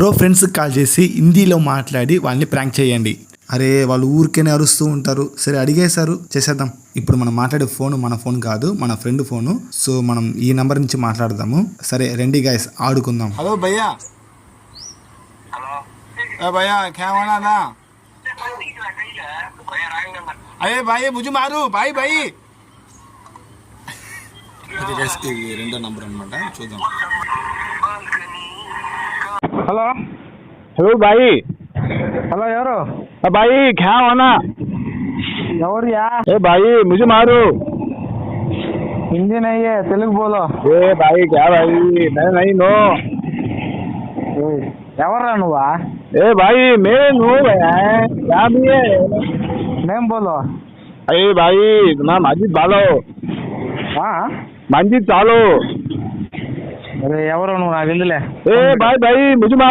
Bro ఫ్రెండ్స్కి call చేసి హిందీలో మాట్లాడి వాళ్ళని ప్రాంక్ చేయండి. అరే వాళ్ళు ఊరికేనే అరుస్తూ ఉంటారు. సరే అడిగేశారు, చేసేద్దాం. ఇప్పుడు మనం మాట్లాడే ఫోన్ మన ఫోన్ కాదు, మన ఫ్రెండ్ ఫోను. సో మనం ఈ నంబర్ నుంచి మాట్లాడదాము. సరే రండి గైస్, ఆడుకుందాం. హలో భయ్యా. भैया क्या होना ना अरे भाई मुझे मारू भाई भाई రెండో నంబర్ అన్నమాట చూద్దాం. హలో हेलो भाई. హలో ఎవరు भाई क्या होना ఎవరు యా ए भाई मुझे मारो. हिंदी नहीं है तेलुगु बोलो. ए भाई क्या भाई मैं नहीं नो. ఎవర్రా నువ్వా? ए भाई मैं नो क्या भी है నేమ్ బోలో. अरे भाई मैं मस्जिद बालो मंजिद चालो. అరే ఎవరు నువ్వు? నాకు ఎందులే. ए भाई भाई मुझे मारो.